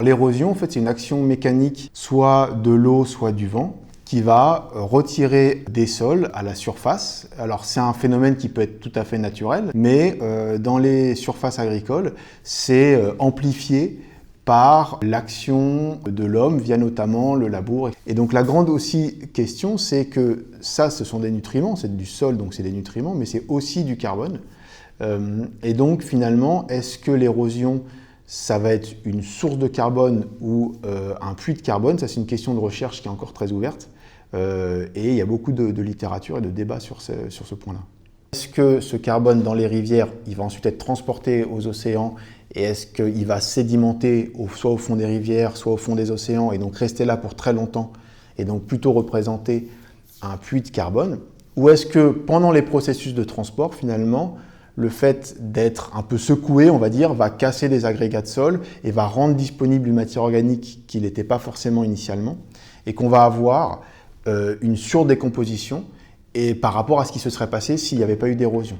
L'érosion, en fait, c'est une action mécanique, soit de l'eau, soit du vent, qui va retirer des sols à la surface. Alors c'est un phénomène qui peut être tout à fait naturel, mais dans les surfaces agricoles, c'est amplifié par l'action de l'homme via notamment le labour. Et donc la grande aussi question, c'est que ça, ce sont des nutriments, c'est du sol, donc c'est des nutriments, mais c'est aussi du carbone. Et donc finalement, est-ce que l'érosion, ça va être une source de carbone ou un puits de carbone? Ça, c'est une question de recherche qui est encore très ouverte. Et il y a beaucoup de littérature et de débats sur ce point-là. Est-ce que ce carbone dans les rivières, il va ensuite être transporté aux océans et est-ce qu'il va sédimenter soit au fond des rivières, soit au fond des océans et donc rester là pour très longtemps et donc plutôt représenter un puits de carbone? Ou est-ce que pendant les processus de transport, finalement, le fait d'être un peu secoué, on va dire, va casser des agrégats de sol et va rendre disponible une matière organique qui n'était pas forcément initialement et qu'on va avoir une surdécomposition et par rapport à ce qui se serait passé s'il n'y avait pas eu d'érosion.